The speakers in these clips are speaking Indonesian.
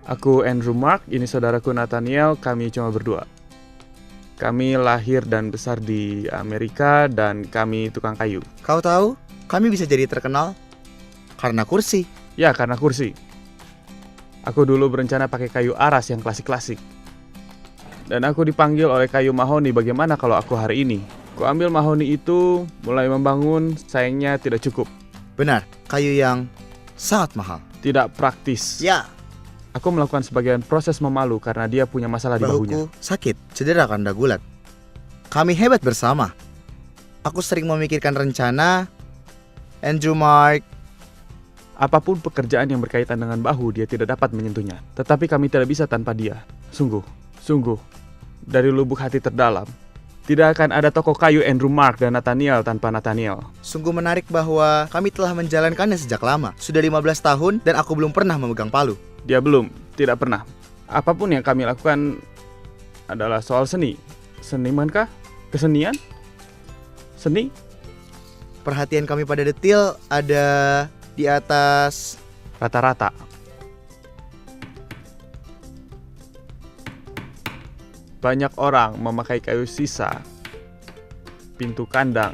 Aku Andrew Mark, ini saudaraku Nathaniel, kami cuma berdua. Kami lahir dan besar di Amerika dan kami tukang kayu. Kau tahu, kami bisa jadi terkenal karena kursi. Ya, karena kursi. Aku dulu berencana pakai kayu aras yang klasik-klasik. Dan aku dipanggil oleh kayu mahoni, bagaimana kalau aku hari ini? Ku ambil mahoni itu, mulai membangun, sayangnya tidak cukup. Benar, kayu yang sangat mahal. Tidak praktis. Ya, Aku melakukan sebagian proses memalu karena dia punya masalah di bahunya. bahuku sakit, cedera karena gulat. Kami hebat bersama. Aku sering memikirkan rencana. Andrew Mark, Apapun pekerjaan yang berkaitan dengan bahu, dia tidak dapat menyentuhnya. Tetapi kami tidak bisa tanpa dia. Sungguh, dari lubuk hati terdalam, tidak akan ada toko kayu Andrew Mark dan Nathaniel tanpa Nathaniel. sungguh menarik bahwa kami telah menjalankannya sejak lama. Sudah 15 tahun dan aku belum pernah memegang palu. Dia belum, tidak pernah. Apapun yang kami lakukan adalah soal seni. Senimankah? Kesenian? Seni? Perhatian kami pada detail ada di atas. Rata-rata. Banyak orang memakai kayu sisa, pintu kandang.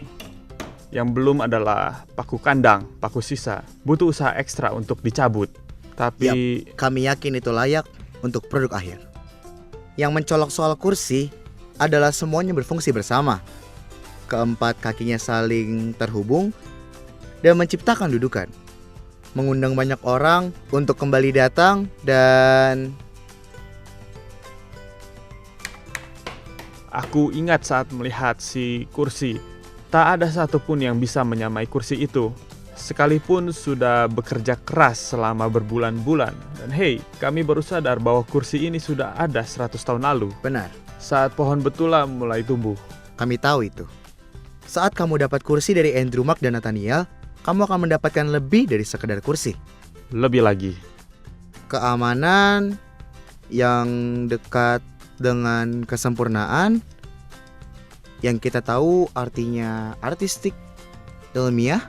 Yang belum adalah paku kandang, paku sisa. Butuh usaha ekstra untuk dicabut. Tapi Kami yakin itu layak untuk produk akhir. Yang mencolok soal kursi adalah semuanya berfungsi bersama. Keempat kakinya saling terhubung dan menciptakan dudukan. Mengundang banyak orang untuk kembali datang dan aku ingat saat melihat si kursi, tak ada satupun yang bisa menyamai kursi itu. Sekalipun sudah bekerja keras selama berbulan-bulan. Dan hey, kami baru sadar bahwa kursi ini sudah ada 100 tahun lalu. benar, Saat pohon betula mulai tumbuh. kami tahu itu. Saat kamu dapat kursi dari Andrew Mark dan Nathaniel, kamu akan mendapatkan lebih dari sekedar kursi. Lebih lagi. Keamanan yang dekat dengan kesempurnaan, yang kita tahu artinya artistik, ilmiah.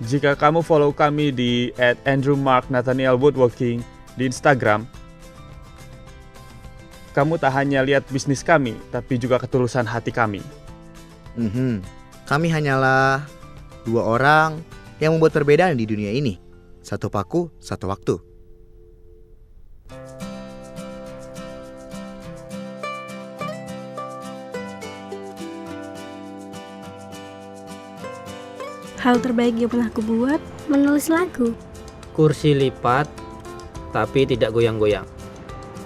Jika kamu follow kami di @AndrewMarkNathanielWoodworking di Instagram, kamu tak hanya lihat bisnis kami, tapi juga ketulusan hati kami. Kami hanyalah dua orang yang membuat perbedaan di dunia ini. Satu paku, satu waktu. Hal terbaik yang pernah aku buat, menulis lagu. Kursi lipat, tapi tidak goyang-goyang.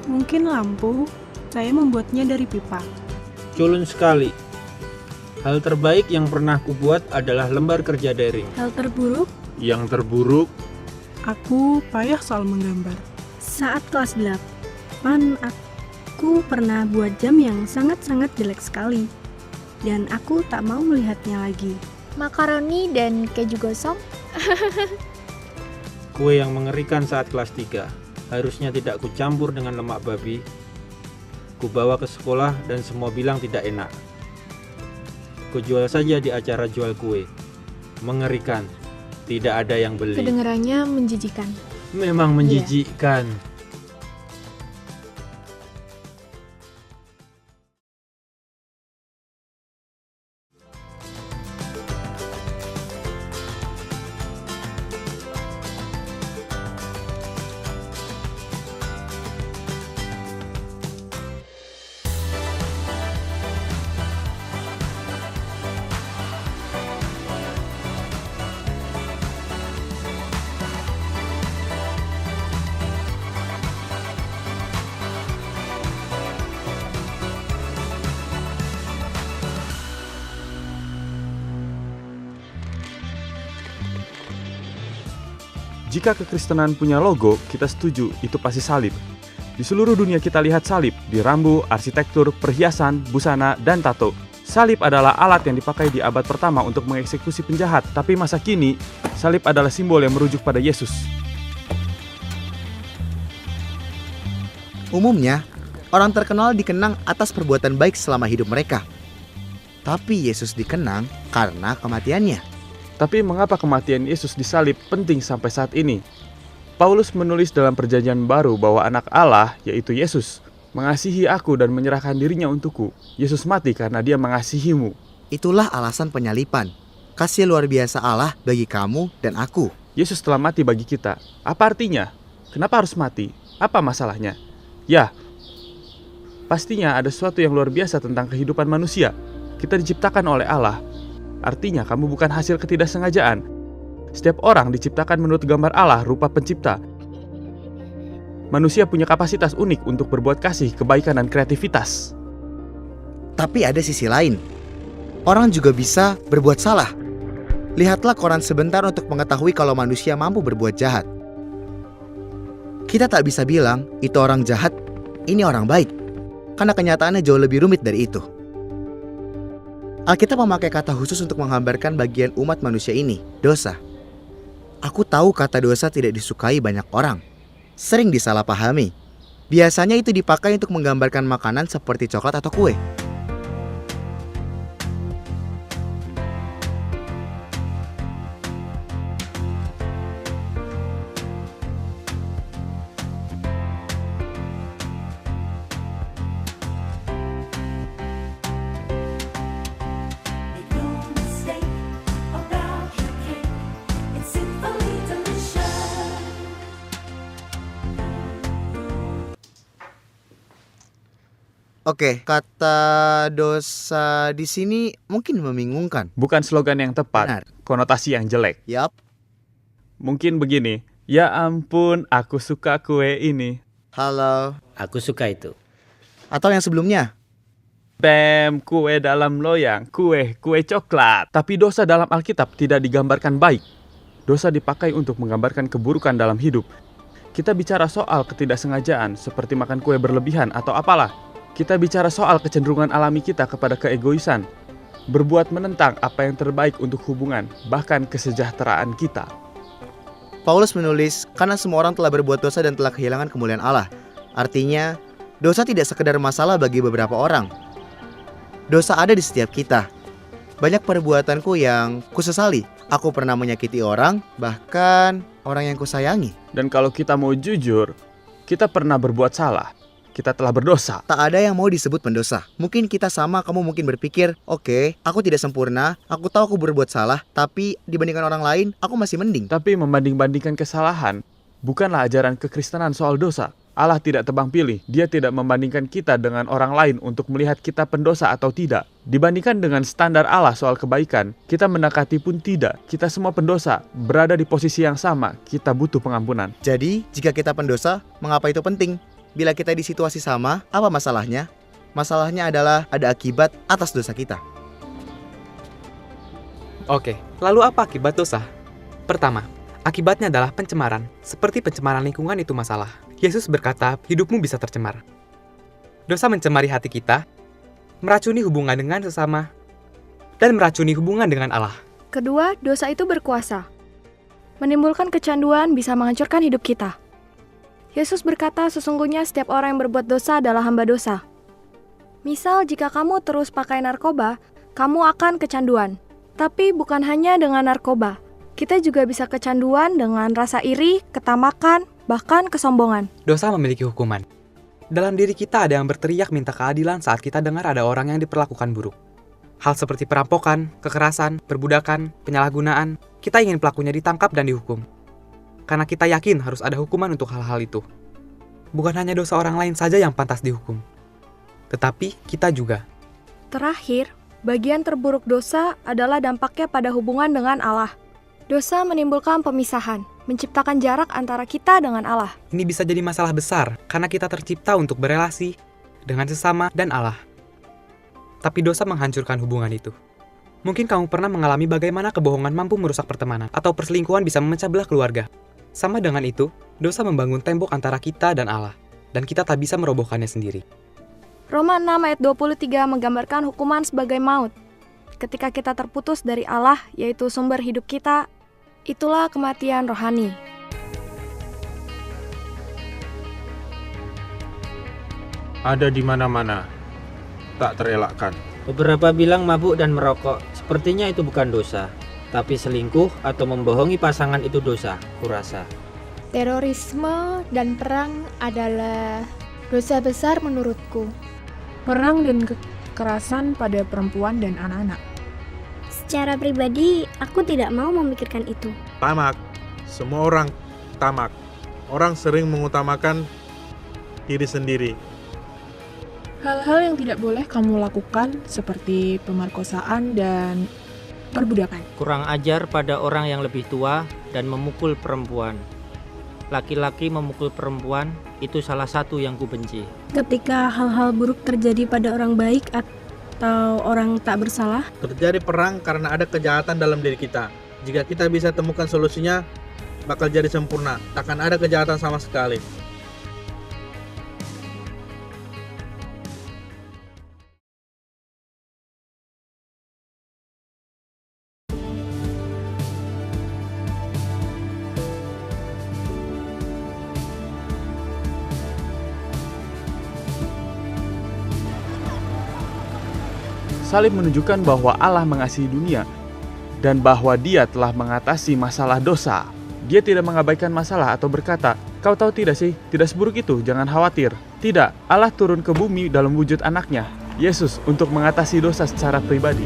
Mungkin lampu, saya membuatnya dari pipa. Culun sekali. Hal terbaik yang pernah kubuat adalah lembar kerja daring. Hal terburuk, Yang terburuk, Aku payah soal menggambar. saat kelas 8, aku pernah buat jam yang sangat-sangat jelek sekali. Dan aku tak mau melihatnya lagi. Makaroni dan keju gosong. Kue yang mengerikan saat kelas 3. Harusnya tidak kucampur dengan lemak babi. Kubawa ke sekolah dan semua bilang tidak enak. Kujual saja di acara jual kue. Mengerikan. Tidak ada yang beli. Kedengarannya menjijikan. Memang menjijikkan. jika kekristenan punya logo, kita setuju itu pasti salib. Di seluruh dunia kita lihat salib, di rambu, arsitektur, perhiasan, busana, dan tato. Salib adalah alat yang dipakai di abad pertama untuk mengeksekusi penjahat, tapi masa kini, salib adalah simbol yang merujuk pada Yesus. Umumnya, orang terkenal dikenang atas perbuatan baik selama hidup mereka. Tapi Yesus dikenang karena kematiannya. Tapi mengapa kematian Yesus disalib penting sampai saat ini? Paulus menulis dalam perjanjian baru bahwa anak Allah, yaitu Yesus, mengasihi aku dan menyerahkan dirinya untukku. Yesus mati karena dia mengasihimu. Itulah alasan penyalipan. Kasih luar biasa Allah bagi kamu dan aku. Yesus telah mati bagi kita. Apa artinya? Kenapa harus mati? Apa masalahnya? Ya, pastinya ada sesuatu yang luar biasa tentang kehidupan manusia. Kita diciptakan oleh Allah. Artinya kamu bukan hasil ketidaksengajaan. Setiap orang diciptakan menurut gambar Allah rupa pencipta. Manusia punya kapasitas unik untuk berbuat kasih, kebaikan, dan kreativitas. Tapi ada sisi lain. Orang juga bisa berbuat salah. Lihatlah koran sebentar untuk mengetahui kalau manusia mampu berbuat jahat. Kita tak bisa bilang itu orang jahat, ini orang baik. Karena kenyataannya jauh lebih rumit dari itu. Alkitab memakai kata khusus untuk menggambarkan bagian umat manusia ini, dosa. Aku tahu kata dosa tidak disukai banyak orang. Sering disalahpahami. Biasanya itu dipakai untuk menggambarkan makanan seperti coklat atau kue. Oke, kata dosa di sini mungkin membingungkan. Bukan slogan yang tepat, Benar. konotasi yang jelek. Yap. Mungkin begini, ya ampun, aku suka kue ini. Halo. Aku suka itu. Atau yang sebelumnya. Bam, kue dalam loyang, kue coklat. Tapi dosa dalam Alkitab tidak digambarkan baik. Dosa dipakai untuk menggambarkan keburukan dalam hidup. Kita bicara soal ketidaksengajaan, seperti makan kue berlebihan atau apalah. Kita bicara soal kecenderungan alami kita kepada keegoisan, berbuat menentang apa yang terbaik untuk hubungan, bahkan kesejahteraan kita. Paulus menulis, karena semua orang telah berbuat dosa dan telah kehilangan kemuliaan Allah. Artinya, dosa tidak sekedar masalah bagi beberapa orang. Dosa ada di setiap kita. Banyak perbuatanku yang kusesali. Aku pernah menyakiti orang, bahkan orang yang kusayangi. Dan kalau kita mau jujur, kita pernah berbuat salah. Kita telah berdosa. Tak ada yang mau disebut pendosa. Mungkin kita sama, kamu mungkin berpikir, oke, aku tidak sempurna, aku tahu aku berbuat salah, tapi dibandingkan orang lain, aku masih mending. Tapi membanding-bandingkan kesalahan bukanlah ajaran kekristenan soal dosa. Allah tidak tebang pilih. Dia tidak membandingkan kita dengan orang lain untuk melihat kita pendosa atau tidak. Dibandingkan dengan standar Allah soal kebaikan, kita mendekati pun tidak. Kita semua pendosa, berada di posisi yang sama. Kita butuh pengampunan. Jadi, jika kita pendosa, mengapa itu penting? Bila kita di situasi sama, apa masalahnya? Masalahnya adalah ada akibat atas dosa kita. Oke, lalu apa akibat dosa? Pertama, akibatnya adalah pencemaran. Seperti pencemaran lingkungan itu masalah. Yesus berkata, hidupmu bisa tercemar. Dosa mencemari hati kita, meracuni hubungan dengan sesama, dan meracuni hubungan dengan Allah. Kedua, dosa itu berkuasa. Menimbulkan kecanduan bisa menghancurkan hidup kita. Yesus berkata sesungguhnya setiap orang yang berbuat dosa adalah hamba dosa. Misal jika kamu terus pakai narkoba, kamu akan kecanduan. Tapi bukan hanya dengan narkoba. Kita juga bisa kecanduan dengan rasa iri, ketamakan, bahkan kesombongan. Dosa memiliki hukuman. Dalam diri kita ada yang berteriak minta keadilan saat kita dengar ada orang yang diperlakukan buruk. Hal seperti perampokan, kekerasan, perbudakan, penyalahgunaan, kita ingin pelakunya ditangkap dan dihukum. Karena kita yakin harus ada hukuman untuk hal-hal itu. Bukan hanya dosa orang lain saja yang pantas dihukum, tetapi kita juga. Terakhir, bagian terburuk dosa adalah dampaknya pada hubungan dengan Allah. Dosa menimbulkan pemisahan, menciptakan jarak antara kita dengan Allah. Ini bisa jadi masalah besar karena kita tercipta untuk berelasi dengan sesama dan Allah. Tapi dosa menghancurkan hubungan itu. Mungkin kamu pernah mengalami bagaimana kebohongan mampu merusak pertemanan atau perselingkuhan bisa memecah belah keluarga. Sama dengan itu, dosa membangun tembok antara kita dan Allah, dan kita tak bisa merobohkannya sendiri. Roma 6 ayat 23 menggambarkan hukuman sebagai maut. Ketika kita terputus dari Allah, yaitu sumber hidup kita, itulah kematian rohani. Ada di mana-mana, tak terelakkan. Beberapa bilang mabuk dan merokok, sepertinya itu bukan dosa. Tapi selingkuh atau membohongi pasangan itu dosa, kurasa. Terorisme dan perang adalah dosa besar menurutku. Perang dan kekerasan pada perempuan dan anak-anak. Secara pribadi, aku tidak mau memikirkan itu. Tamak. Semua orang tamak. Orang sering mengutamakan diri sendiri. Hal-hal yang tidak boleh kamu lakukan seperti pemerkosaan dan perbudakan. Kurang ajar pada orang yang lebih tua dan memukul perempuan. Laki-laki memukul perempuan itu salah satu yang kubenci. Ketika hal-hal buruk terjadi pada orang baik atau orang tak bersalah, Terjadi perang karena ada kejahatan dalam diri kita. Jika kita bisa temukan solusinya, bakal jadi sempurna. Takkan ada kejahatan sama sekali. Salib menunjukkan bahwa Allah mengasihi dunia dan bahwa Dia telah mengatasi masalah dosa. Dia tidak mengabaikan masalah atau berkata, "Kau tahu tidak sih, tidak seburuk itu, jangan khawatir." Tidak, Allah turun ke bumi dalam wujud anaknya, Yesus, untuk mengatasi dosa secara pribadi.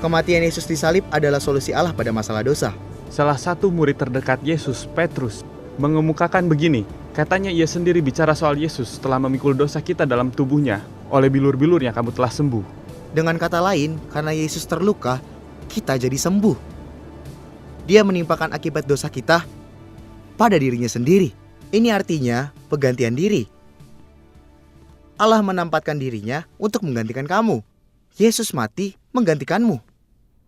Kematian Yesus di salib adalah solusi Allah pada masalah dosa. Salah satu murid terdekat Yesus, Petrus, mengemukakan begini. Katanya ia sendiri bicara soal Yesus telah memikul dosa kita dalam tubuhnya. Oleh bilur-bilurnya kamu telah sembuh. Dengan kata lain, karena Yesus terluka, kita jadi sembuh. Dia menimpakan akibat dosa kita pada dirinya sendiri. Ini artinya penggantian diri. Allah menempatkan dirinya untuk menggantikan kamu. Yesus mati menggantikanmu.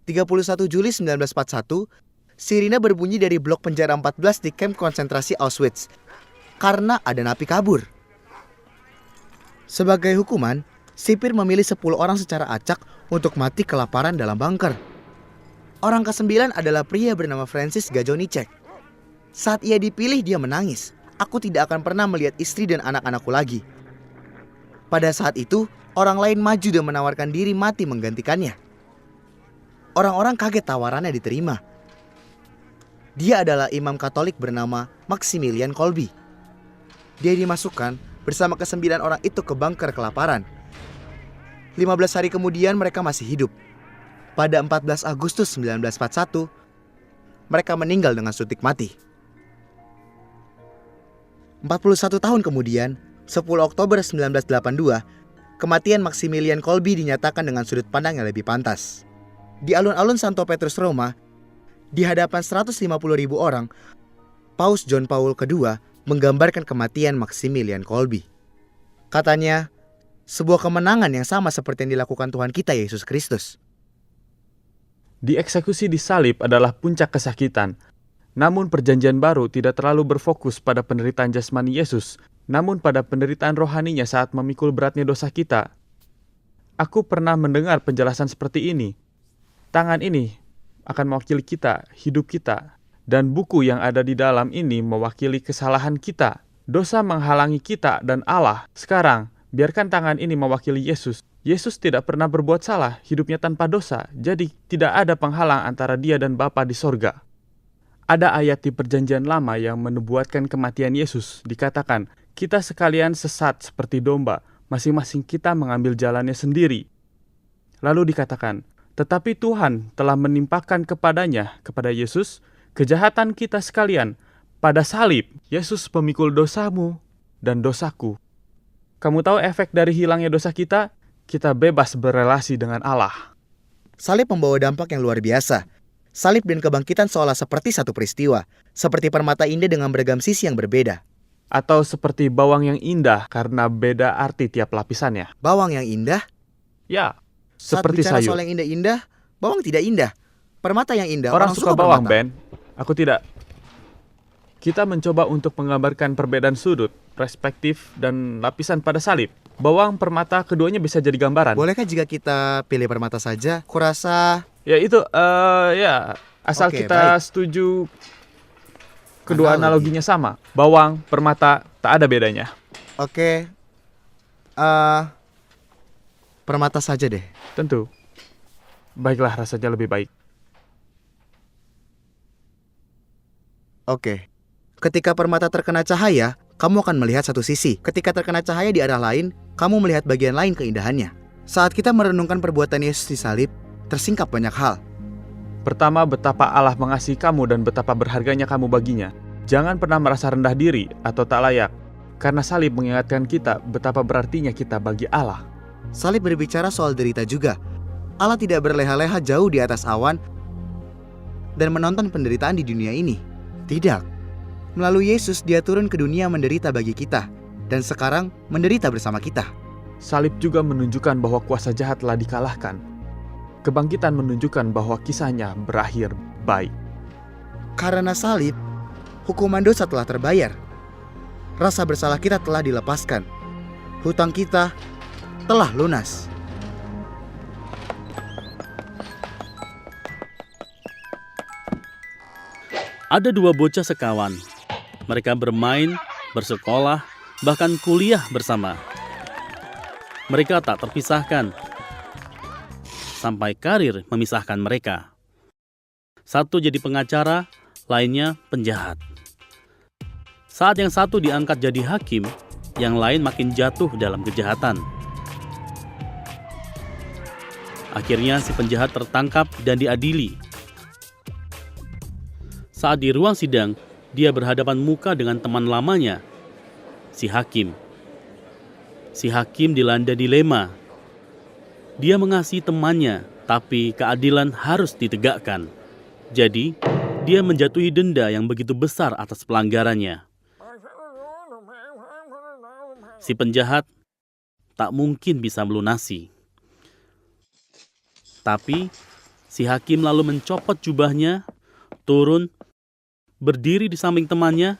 31 Juli 1941, sirine berbunyi dari blok penjara 14 di kamp konsentrasi Auschwitz karena ada napi kabur. Sebagai hukuman, sipir memilih 10 orang secara acak untuk mati kelaparan dalam bunker. Orang ke-9 adalah pria bernama Francis Gajonicek. Saat ia dipilih, dia menangis. "Aku tidak akan pernah melihat istri dan anak-anakku lagi." Pada saat itu, orang lain maju dan menawarkan diri mati menggantikannya. Orang-orang kaget tawarannya diterima. Dia adalah imam Katolik bernama Maximilian Kolbe. Dia dimasukkan bersama ke-9 orang itu ke bunker kelaparan. 15 hari kemudian mereka masih hidup. Pada 14 Agustus 1941, mereka meninggal dengan suntik mati. 41 tahun kemudian, 10 Oktober 1982, kematian Maximilian Kolbe dinyatakan dengan sudut pandang yang lebih pantas. Di alun-alun Santo Petrus Roma, di hadapan 150.000 orang, Paus John Paul II menggambarkan kematian Maximilian Kolbe. Katanya, sebuah kemenangan yang sama seperti yang dilakukan Tuhan kita Yesus Kristus. Dieksekusi di salib adalah puncak kesakitan. Namun perjanjian baru tidak terlalu berfokus pada penderitaan jasmani Yesus, namun pada penderitaan rohaninya saat memikul beratnya dosa kita. Aku pernah mendengar penjelasan seperti ini. Tangan ini akan mewakili kita, hidup kita, dan buku yang ada di dalam ini mewakili kesalahan kita. Dosa menghalangi kita dan Allah. Sekarang, biarkan tangan ini mewakili Yesus. Yesus tidak pernah berbuat salah, hidupnya tanpa dosa, jadi tidak ada penghalang antara dia dan Bapa di sorga. Ada ayat di perjanjian lama yang menubuatkan kematian Yesus. Dikatakan, kita sekalian sesat seperti domba, masing-masing kita mengambil jalannya sendiri. Lalu dikatakan, tetapi Tuhan telah menimpakan kepadanya, kepada Yesus, kejahatan kita sekalian. Pada salib, Yesus pemikul dosamu dan dosaku. Kamu tahu efek dari hilangnya dosa kita? Kita bebas berelasi dengan Allah. Salib membawa dampak yang luar biasa. Salib dan kebangkitan seolah seperti satu peristiwa, seperti permata indah dengan beragam sisi yang berbeda. Atau seperti bawang yang indah karena beda arti tiap lapisannya. Bawang yang indah? Ya, Saat seperti bicara sayur. soal yang indah-indah, bawang tidak indah. Permata yang indah, Orang suka bawang, permata. Ben. Aku tidak. Kita mencoba untuk menggambarkan perbedaan sudut, perspektif, dan lapisan pada salib. Bawang, permata, keduanya bisa jadi gambaran. Bolehkah jika kita pilih permata saja? Kurasa Ya itu, ya, asal Oke, kita baik. setuju kedua Analogi. analoginya sama. Bawang, permata, tak ada bedanya. Oke. Permata saja deh. Tentu. Baiklah, rasanya lebih baik. Oke. Ketika permata terkena cahaya, kamu akan melihat satu sisi. Ketika terkena cahaya di arah lain, kamu melihat bagian lain keindahannya. Saat kita merenungkan perbuatan Yesus di salib, tersingkap banyak hal. Pertama, betapa Allah mengasihi kamu dan betapa berharganya kamu baginya. Jangan pernah merasa rendah diri atau tak layak, karena salib mengingatkan kita betapa berartinya kita bagi Allah. Salib berbicara soal derita juga. Allah tidak berleha-leha jauh di atas awan dan menonton penderitaan di dunia ini. Tidak. Melalui Yesus, dia turun ke dunia menderita bagi kita, dan sekarang menderita bersama kita. Salib juga menunjukkan bahwa kuasa jahat telah dikalahkan. Kebangkitan menunjukkan bahwa kisahnya berakhir baik. Karena salib, hukuman dosa telah terbayar. Rasa bersalah kita telah dilepaskan. Hutang kita telah lunas. Ada dua bocah sekawan. Mereka bermain, bersekolah, bahkan kuliah bersama. Mereka tak terpisahkan, sampai karir memisahkan mereka. Satu jadi pengacara, lainnya penjahat. Saat yang satu diangkat jadi hakim, yang lain makin jatuh dalam kejahatan. Akhirnya si penjahat tertangkap dan diadili. Saat di ruang sidang, dia berhadapan muka dengan teman lamanya, si hakim. Si hakim dilanda dilema. Dia mengasihi temannya, tapi keadilan harus ditegakkan. Jadi, dia menjatuhi denda yang begitu besar atas pelanggarannya. Si penjahat tak mungkin bisa melunasi. Tapi, si hakim lalu mencopot jubahnya, turun, berdiri di samping temannya,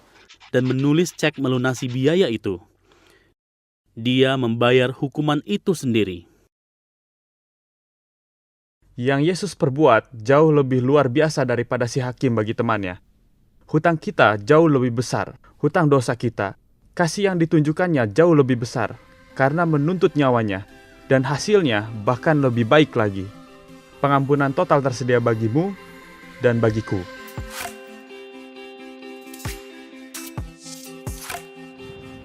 dan menulis cek melunasi biaya itu. Dia membayar hukuman itu sendiri. Yang Yesus perbuat jauh lebih luar biasa daripada si hakim bagi temannya. Hutang kita jauh lebih besar, hutang dosa kita. Kasih yang ditunjukkannya jauh lebih besar, karena menuntut nyawanya, dan hasilnya bahkan lebih baik lagi. Pengampunan total tersedia bagimu dan bagiku.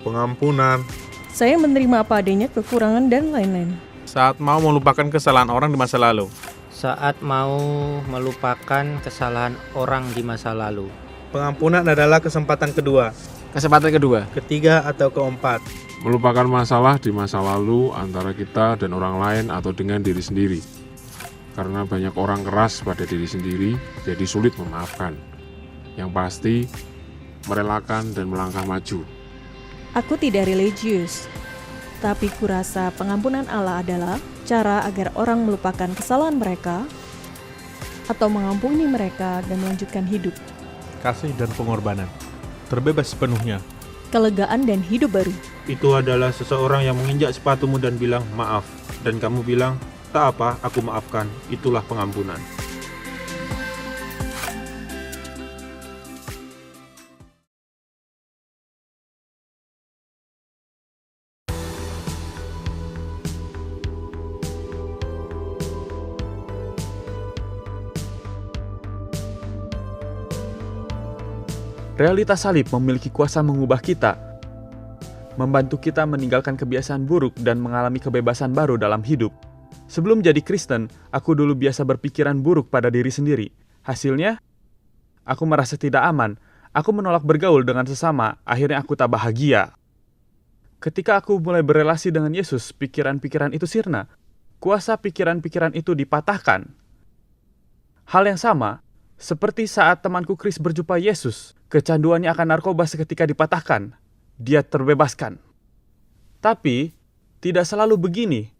Pengampunan Saya menerima apa adanya, kekurangan dan lain-lain. saat mau melupakan kesalahan orang di masa lalu. Saat mau melupakan kesalahan orang di masa lalu. Pengampunan adalah kesempatan kedua, Kesempatan kedua. ketiga, atau keempat. Melupakan masalah di masa lalu antara kita dan orang lain atau dengan diri sendiri. Karena banyak orang keras pada diri sendiri, jadi sulit memaafkan. Yang pasti, merelakan dan melangkah maju. Aku tidak religius, tapi kurasa pengampunan Allah adalah cara agar orang melupakan kesalahan mereka atau mengampuni mereka dan melanjutkan hidup. Kasih dan pengorbanan, terbebas sepenuhnya. Kelegaan dan hidup baru. Itu adalah seseorang yang menginjak sepatumu dan bilang maaf. Dan kamu bilang, tak apa, aku maafkan. Itulah pengampunan. Realitas salib memiliki kuasa mengubah kita, membantu kita meninggalkan kebiasaan buruk dan mengalami kebebasan baru dalam hidup. Sebelum jadi Kristen, aku dulu biasa berpikiran buruk pada diri sendiri. Hasilnya, aku merasa tidak aman. Aku menolak bergaul dengan sesama, akhirnya aku tak bahagia. Ketika aku mulai berelasi dengan Yesus, pikiran-pikiran itu sirna. Kuasa pikiran-pikiran itu dipatahkan. Hal yang sama, seperti saat temanku Chris berjumpa Yesus, kecanduannya akan narkoba seketika dipatahkan. Dia terbebaskan. Tapi, tidak selalu begini.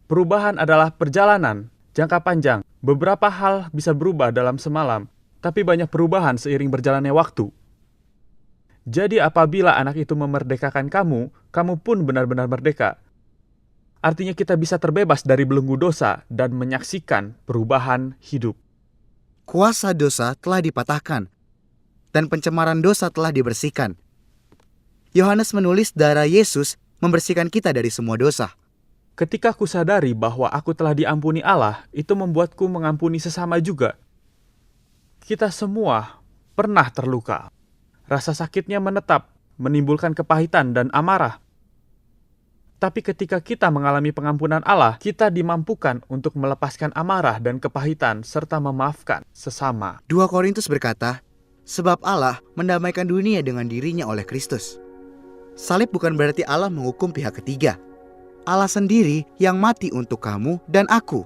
Perubahan adalah perjalanan, jangka panjang. Beberapa hal bisa berubah dalam semalam, tapi banyak perubahan seiring berjalannya waktu. Jadi apabila anak itu memerdekakan kamu, kamu pun benar-benar merdeka. Artinya kita bisa terbebas dari belenggu dosa dan menyaksikan perubahan hidup. Kuasa dosa telah dipatahkan, dan pencemaran dosa telah dibersihkan. Yohanes menulis darah Yesus membersihkan kita dari semua dosa. Ketika kusadari bahwa aku telah diampuni Allah, itu membuatku mengampuni sesama juga. Kita semua pernah terluka. Rasa sakitnya menetap, menimbulkan kepahitan dan amarah. Tapi ketika kita mengalami pengampunan Allah, kita dimampukan untuk melepaskan amarah dan kepahitan serta memaafkan sesama. 2 Korintus berkata, sebab Allah mendamaikan dunia dengan dirinya oleh Kristus. Salib bukan berarti Allah menghukum pihak ketiga. Allah sendiri yang mati untuk kamu dan aku.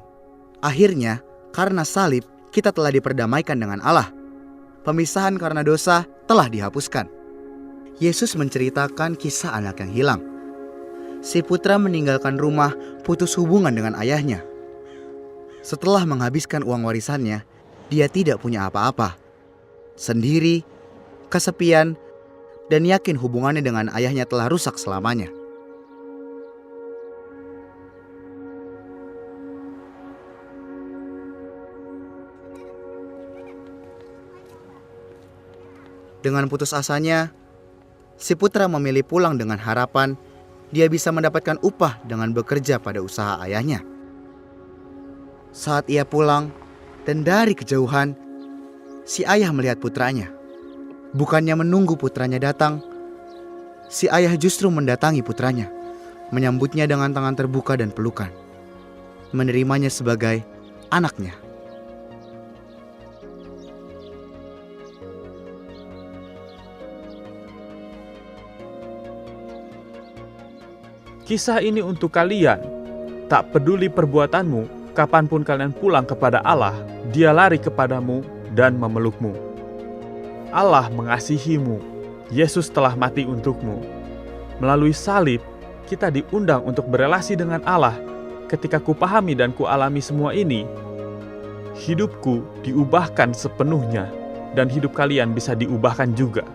Akhirnya, karena salib, kita telah diperdamaikan dengan Allah. Pemisahan karena dosa telah dihapuskan. Yesus menceritakan kisah anak yang hilang. Si putra meninggalkan rumah, putus hubungan dengan ayahnya. Setelah menghabiskan uang warisannya, dia tidak punya apa-apa. Sendiri, kesepian, dan yakin hubungannya dengan ayahnya telah rusak selamanya. Dengan putus asanya, si putra memilih pulang dengan harapan dia bisa mendapatkan upah dengan bekerja pada usaha ayahnya. Saat ia pulang dan dari kejauhan, si ayah melihat putranya. Bukannya menunggu putranya datang, si ayah justru mendatangi putranya, menyambutnya dengan tangan terbuka dan pelukan, menerimanya sebagai anaknya. Kisah ini untuk kalian. Tak peduli perbuatanmu, kapanpun kalian pulang kepada Allah, Dia lari kepadamu dan memelukmu. Allah mengasihimu. Yesus telah mati untukmu. Melalui salib, kita diundang untuk berelasi dengan Allah. Ketika kupahami dan kualami semua ini, hidupku diubahkan sepenuhnya, dan hidup kalian bisa diubahkan juga.